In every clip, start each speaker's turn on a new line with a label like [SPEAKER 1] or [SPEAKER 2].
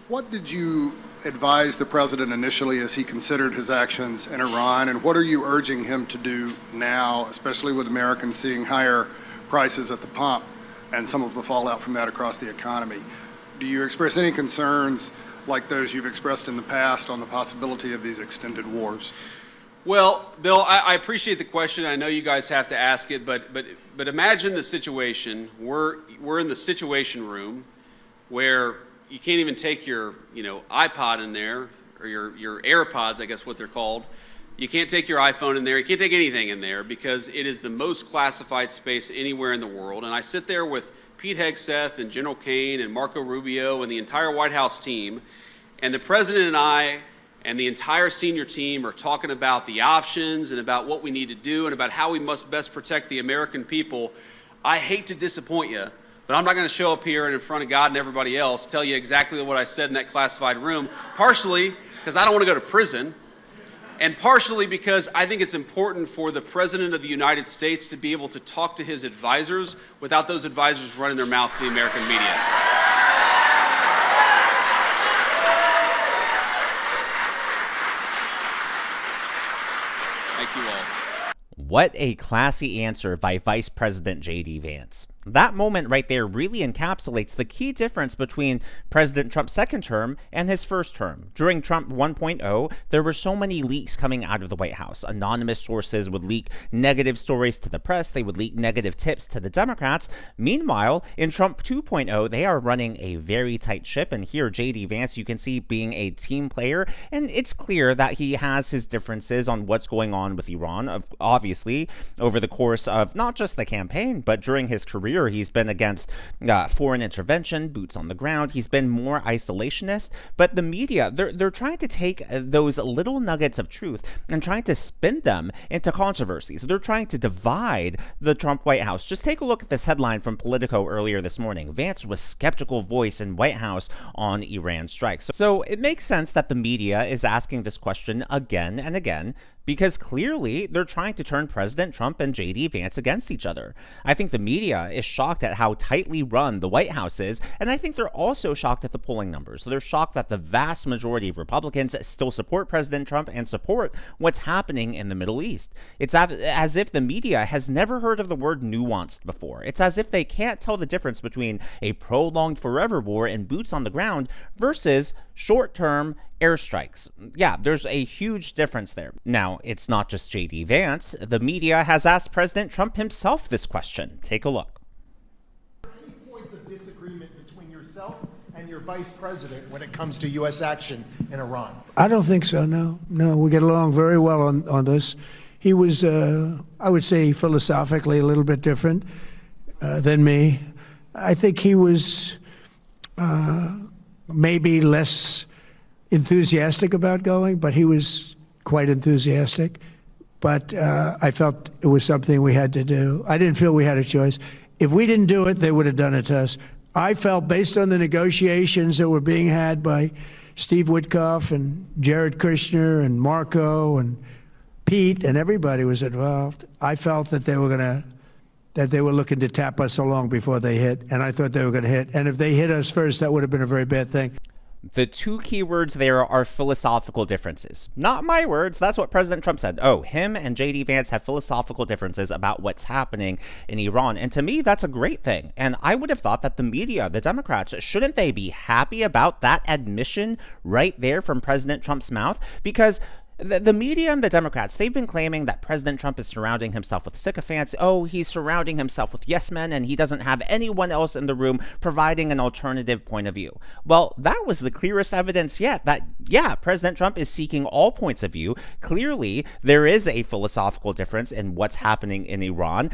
[SPEAKER 1] What did you advise the president initially as he considered his actions in Iran, and what are you urging him to do now, especially with Americans seeing higher prices at the pump and some of the fallout from that across the economy? Do you express any concerns like those you've expressed in the past on the possibility of these extended wars?
[SPEAKER 2] Well, Bill, I appreciate the question. I know you guys have to ask it, but imagine the situation. We're in the situation room where you can't even take your iPod in there, or your AirPods, I guess what they're called. You can't take your iPhone in there. You can't take anything in there because it is the most classified space anywhere in the world. And I sit there with Pete Hegseth and General Kane and Marco Rubio and the entire White House team, and the president and I and the entire senior team are talking about the options and about what we need to do and about how we must best protect the American people. I hate to disappoint you, but I'm not going to show up here and in front of God and everybody else tell you exactly what I said in that classified room, partially because I don't want to go to prison, and partially because I think it's important for the President of the United States to be able to talk to his advisors without those advisors running their mouth to the American media. Thank you all.
[SPEAKER 3] What a classy answer by Vice President JD Vance. That moment right there really encapsulates the key difference between President Trump's second term and his first term. During Trump 1.0, there were so many leaks coming out of the White House. Anonymous sources would leak negative stories to the press. They would leak negative tips to the Democrats. Meanwhile, in Trump 2.0, they are running a very tight ship. And here, JD Vance, you can see being a team player. And it's clear that he has his differences on what's going on with Iran, obviously, over the course of not just the campaign, but during his career. He's been against foreign intervention, boots on the ground. He's been more isolationist. But the media, they're trying to take those little nuggets of truth and trying to spin them into controversy. So they're trying to divide the Trump White House. Just take a look at this headline from Politico earlier this morning. Vance was skeptical voice in White House on Iran strikes. So it makes sense that the media is asking this question again and again, because clearly they're trying to turn President Trump and JD Vance against each other. I think the media is shocked at how tightly run the White House is, and I think they're also shocked at the polling numbers. So they're shocked that the vast majority of Republicans still support President Trump and support what's happening in the Middle East. It's as if the media has never heard of the word nuanced before. It's as if they can't tell the difference between a prolonged forever war and boots on the ground versus short-term airstrikes. Yeah, there's a huge difference there. Now, it's not just JD Vance. The media has asked President Trump himself this question. Take a look.
[SPEAKER 4] Are there any points of disagreement between yourself and your vice president when it comes to U.S. action in Iran?
[SPEAKER 5] I don't think so, no. No, we get along very well on this. He was, I would say, philosophically a little bit different than me. I think he was maybe less enthusiastic about going, but he was quite enthusiastic. But I felt it was something we had to do. I didn't feel we had a choice. If we didn't do it, they would have done it to us. I felt, based on the negotiations that were being had by Steve Witkoff and Jared Kushner and Marco and Pete, and everybody was involved, I felt that they were looking to tap us along before they hit, and I thought they were going to hit. And if they hit us first, that would have been a very bad thing.
[SPEAKER 3] The two key words there are philosophical differences. Not my words. That's what President Trump said. Oh, him and JD Vance have philosophical differences about what's happening in Iran. And to me, that's a great thing. And I would have thought that the media, the Democrats, shouldn't they be happy about that admission right there from President Trump's mouth? Because the media and the Democrats, they've been claiming that President Trump is surrounding himself with sycophants. Oh, he's surrounding himself with yes men, and he doesn't have anyone else in the room providing an alternative point of view. Well, that was the clearest evidence yet that, yeah, President Trump is seeking all points of view. Clearly, there is a philosophical difference in what's happening in Iran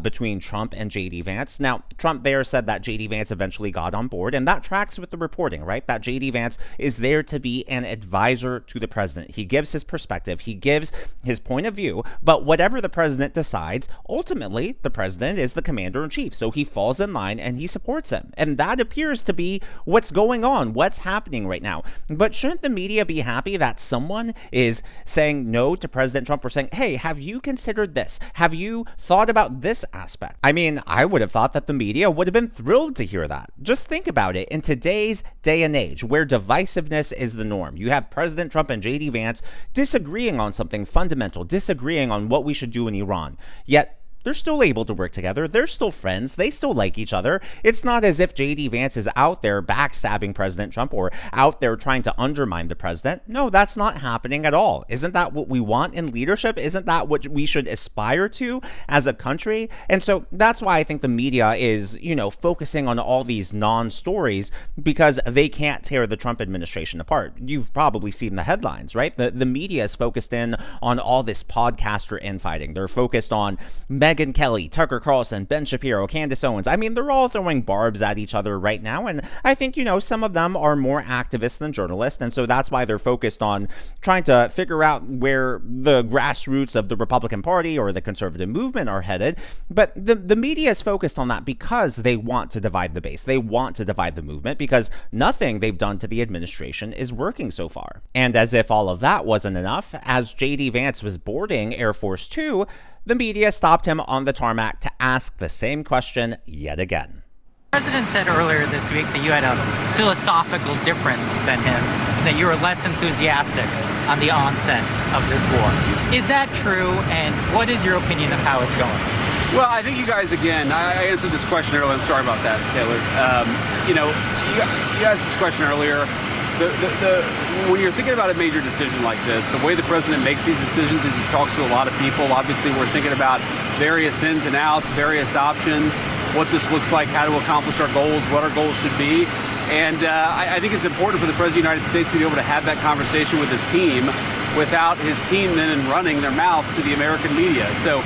[SPEAKER 3] between Trump and JD Vance. Now, Trump there said that JD Vance eventually got on board, and that tracks with the reporting, right? That JD Vance is there to be an advisor to the president. He gives his perspective, he gives his point of view, but whatever the president decides, ultimately, the president is the commander-in-chief, so he falls in line and he supports him. And that appears to be what's going on, what's happening right now. But shouldn't the media be happy that someone is saying no to President Trump or saying, hey, have you considered this? Have you thought about this aspect? I mean, I would have thought that the media would have been thrilled to hear that. Just think about it. In today's day and age, where divisiveness is the norm, you have President Trump and JD Vance disagreeing on something fundamental, disagreeing on what we should do in Iran. Yet, they're still able to work together. They're still friends. They still like each other. It's not as if JD Vance is out there backstabbing President Trump or out there trying to undermine the president. No, that's not happening at all. Isn't that what we want in leadership? Isn't that what we should aspire to as a country? And so that's why I think the media is, focusing on all these non-stories, because they can't tear the Trump administration apart. You've probably seen the headlines, right? The media is focused in on all this podcaster infighting. They're focused on Megyn Kelly, Tucker Carlson, Ben Shapiro, Candace Owens. I mean, they're all throwing barbs at each other right now. And I think, some of them are more activists than journalists. And so that's why they're focused on trying to figure out where the grassroots of the Republican Party or the conservative movement are headed. But the media is focused on that because they want to divide the base. They want to divide the movement because nothing they've done to the administration is working so far. And as if all of that wasn't enough, as JD Vance was boarding Air Force Two, the media stopped him on the tarmac to ask the same question yet again.
[SPEAKER 6] The president said earlier this week that you had a philosophical difference than him, that you were less enthusiastic on the onset of this war. Is that true, and what is your opinion of how it's going?
[SPEAKER 2] Well, I think you guys, again, I answered this question earlier. I'm sorry about that, Taylor. You asked this question earlier. When you're thinking about a major decision like this, the way the president makes these decisions is he talks to a lot of people. Obviously, we're thinking about various ins and outs, various options, what this looks like, how to accomplish our goals, what our goals should be. And I think it's important for the President of the United States to be able to have that conversation with his team without his team then running their mouth to the American media. So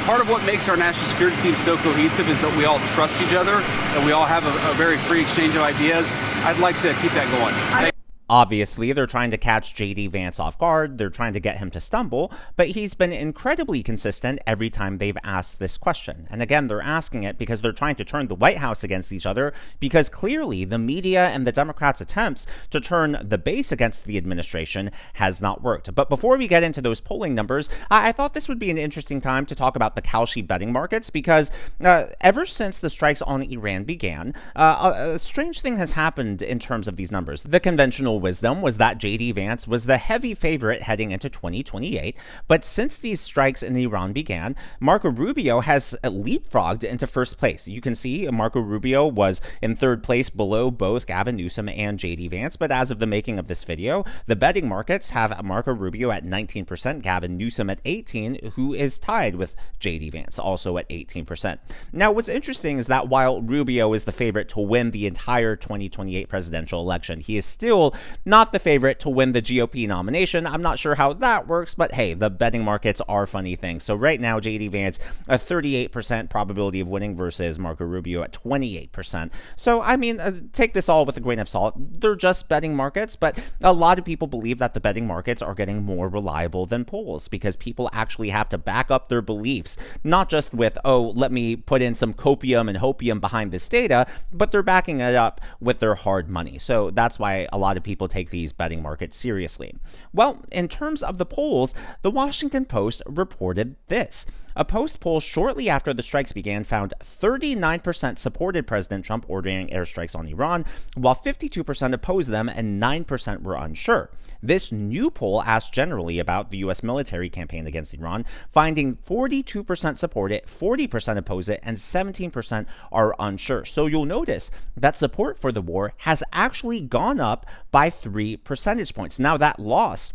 [SPEAKER 2] part of what makes our national security team so cohesive is that we all trust each other and we all have a very free exchange of ideas. I'd like to keep that going.
[SPEAKER 3] Obviously, they're trying to catch JD Vance off guard. They're trying to get him to stumble, but he's been incredibly consistent every time they've asked this question. And again, they're asking it because they're trying to turn the White House against each other, because clearly the media and the Democrats' attempts to turn the base against the administration has not worked. But before we get into those polling numbers, I thought this would be an interesting time to talk about the Kalshi betting markets, because ever since the strikes on Iran began, a strange thing has happened in terms of these numbers. The conventional wisdom was that JD Vance was the heavy favorite heading into 2028, but since these strikes in Iran began, Marco Rubio has leapfrogged into first place. You can see Marco Rubio was in third place below both Gavin Newsom and JD Vance, but as of the making of this video, the betting markets have Marco Rubio at 19%, Gavin Newsom at 18%, who is tied with JD Vance, also at 18%. Now, what's interesting is that while Rubio is the favorite to win the entire 2028 presidential election, he is still not the favorite to win the GOP nomination. I'm not sure how that works, but hey, the betting markets are funny things. So right now, JD Vance, a 38% probability of winning versus Marco Rubio at 28%. So, I mean, take this all with a grain of salt. They're just betting markets, but a lot of people believe that the betting markets are getting more reliable than polls because people actually have to back up their beliefs, not just with, oh, let me put in some copium and hopium behind this data, but they're backing it up with their hard money. So that's why a lot of people take these betting markets seriously. Well, in terms of the polls, the Washington Post reported this. A Post poll shortly after the strikes began found 39% supported President Trump ordering airstrikes on Iran, while 52% opposed them and 9% were unsure. This new poll asked generally about the U.S. military campaign against Iran, finding 42% support it, 40% oppose it, and 17% are unsure. So you'll notice that support for the war has actually gone up by 3 percentage points. Now, that loss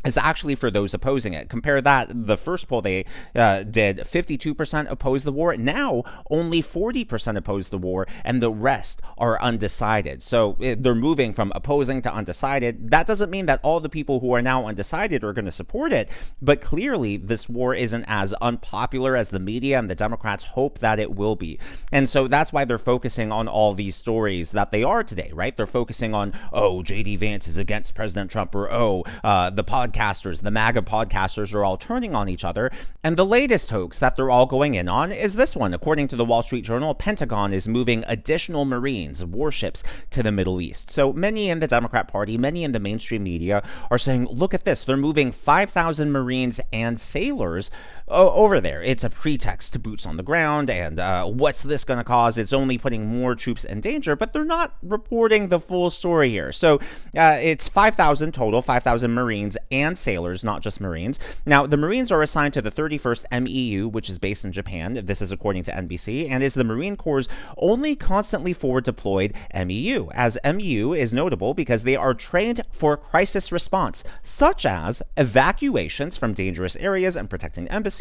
[SPEAKER 3] is actually for those opposing it. Compare that, the first poll they did, 52% oppose the war. Now, only 40% oppose the war, and the rest are undecided. So they're moving from opposing to undecided. That doesn't mean that all the people who are now undecided are going to support it, but clearly this war isn't as unpopular as the media and the Democrats hope that it will be. And so that's why they're focusing on all these stories that they are today, right? They're focusing on, oh, JD Vance is against President Trump, or oh, the podcast podcasters, the MAGA podcasters, are all turning on each other. And the latest hoax that they're all going in on is this one. According to the Wall Street Journal, Pentagon is moving additional Marines, warships, to the Middle East. So many in the Democrat Party, many in the mainstream media are saying, look at this, they're moving 5,000 Marines and sailors over there. It's a pretext to boots on the ground, and what's this going to cause? It's only putting more troops in danger, but they're not reporting the full story here. So it's 5,000 total, 5,000 Marines and sailors, not just Marines. Now, the Marines are assigned to the 31st MEU, which is based in Japan. This is according to NBC, and is the Marine Corps' only constantly forward deployed MEU, as MEU is notable because they are trained for crisis response, such as evacuations from dangerous areas and protecting embassies.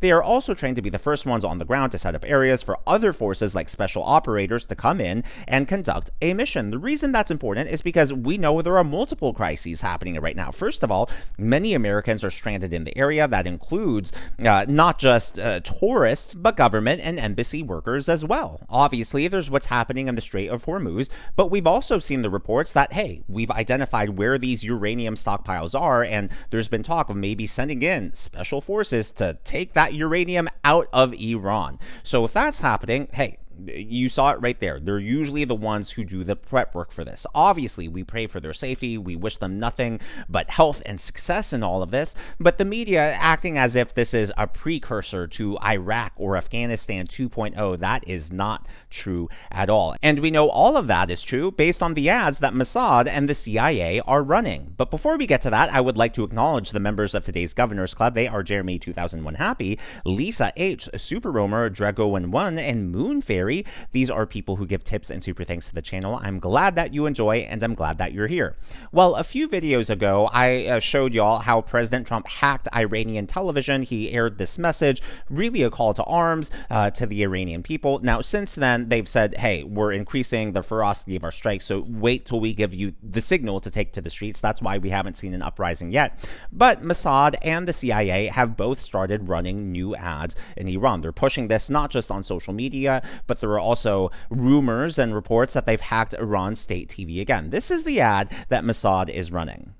[SPEAKER 3] They are also trained to be the first ones on the ground to set up areas for other forces like special operators to come in and conduct a mission. The reason that's important is because we know there are multiple crises happening right now. First of all, many Americans are stranded in the area. That includes not just tourists, but government and embassy workers as well. Obviously, there's what's happening in the Strait of Hormuz, but we've also seen the reports that, hey, we've identified where these uranium stockpiles are, and there's been talk of maybe sending in special forces to take that uranium out of Iran. So if that's happening, hey, you saw it right there. They're usually the ones who do the prep work for this. Obviously, we pray for their safety. We wish them nothing but health and success in all of this. But the media acting as if this is a precursor to Iraq or Afghanistan 2.0, that is not true at all. And we know all of that is true based on the ads that Mossad and the CIA are running. But before we get to that, I would like to acknowledge the members of today's Governor's Club. They are Jeremy 2001 Happy, Lisa H, Super Roamer, Drago11, and Moon Fairy. These are people who give tips and super thanks to the channel. I'm glad that you enjoy, and I'm glad that you're here. Well, a few videos ago, I showed y'all how President Trump hacked Iranian television. He aired this message, really a call to arms to the Iranian people. Now, since then, they've said, hey, we're increasing the ferocity of our strikes, so wait till we give you the signal to take to the streets. That's why we haven't seen an uprising yet. But Mossad and the CIA have both started running new ads in Iran. They're pushing this not just on social media, but there are also rumors and reports that they've hacked Iran's state TV again. This is the ad that Mossad is running.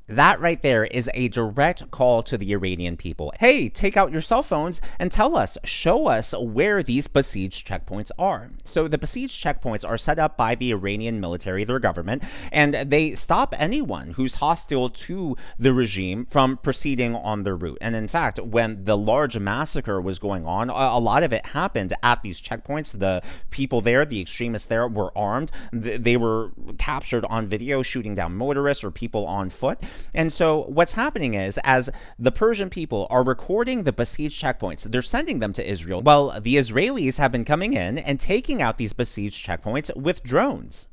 [SPEAKER 3] That right there is a direct call to the Iranian people. Hey, take out your cell phones and tell us, show us where these besieged checkpoints are. So the besieged checkpoints are set up by the Iranian military, their government, and they stop anyone who's hostile to the regime from proceeding on their route. And in fact, when the large massacre was going on, a lot of it happened at these checkpoints. The people there, the extremists there, were armed. They were captured on video shooting down motorists or people on foot. And so what's happening is, as the Persian people are recording the besieged checkpoints, they're sending them to Israel. Well, the Israelis have been coming in and taking out these besieged checkpoints with drones.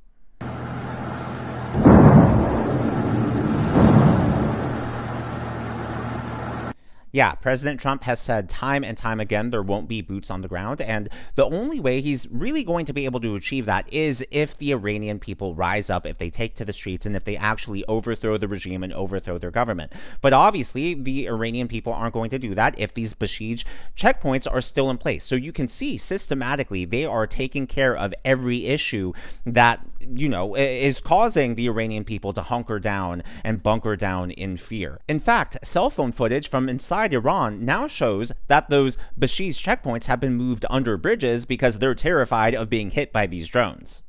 [SPEAKER 3] Yeah, President Trump has said time and time again there won't be boots on the ground, and the only way he's really going to be able to achieve that is if the Iranian people rise up, if they take to the streets, and if they actually overthrow the regime and overthrow their government. But obviously, the Iranian people aren't going to do that if these besieged checkpoints are still in place. So you can see systematically they are taking care of every issue that, you know, is causing the Iranian people to hunker down and bunker down in fear. In fact, cell phone footage from inside Iran now shows that those besieged checkpoints have been moved under bridges because they're terrified of being hit by these drones.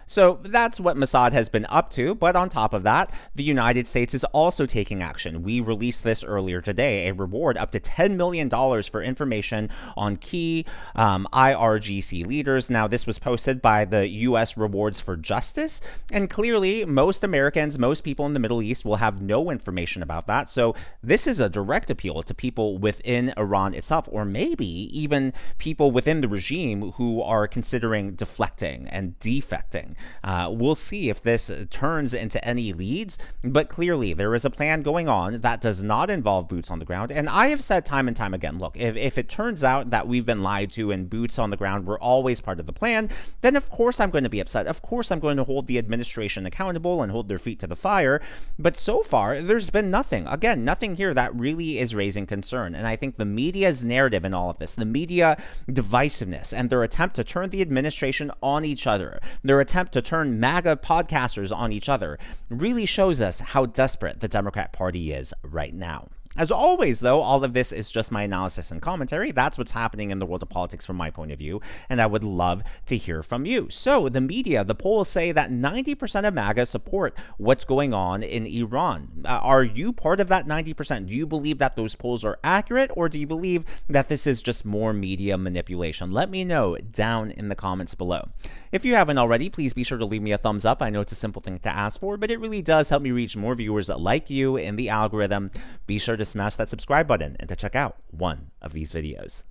[SPEAKER 3] So that's what Mossad has been up to, but on top of that, the United States is also taking action. We released this earlier today, a reward up to $10 million for information on key IRGC leaders. Now, this was posted by the U.S. Rewards for Justice, and clearly most Americans, most people in the Middle East will have no information about that. So this is a direct appeal to people within Iran itself, or maybe even people within the regime who are considering deflecting and defecting. We'll see if this turns into any leads, but clearly there is a plan going on that does not involve boots on the ground. And I have said time and time again, look, if it turns out that we've been lied to and boots on the ground were always part of the plan, then of course I'm going to be upset. Of course I'm going to hold the administration accountable and hold their feet to the fire. But so far, there's been nothing. Again, nothing here that really is raising concern. And I think the media's narrative in all of this, the media divisiveness and their attempt to turn the administration on each other, their attempt to turn MAGA podcasters on each other, really shows us how desperate the Democrat Party is right now. As always, though, all of this is just my analysis and commentary. That's what's happening in the world of politics from my point of view, and I would love to hear from you. So the media, the polls say that 90% of MAGA support what's going on in Iran. Are you part of that 90%? Do you believe that those polls are accurate, or do you believe that this is just more media manipulation? Let me know down in the comments below. If you haven't already, please be sure to leave me a thumbs up. I know it's a simple thing to ask for, but it really does help me reach more viewers like you in the algorithm. Be sure to smash that subscribe button and to check out one of these videos.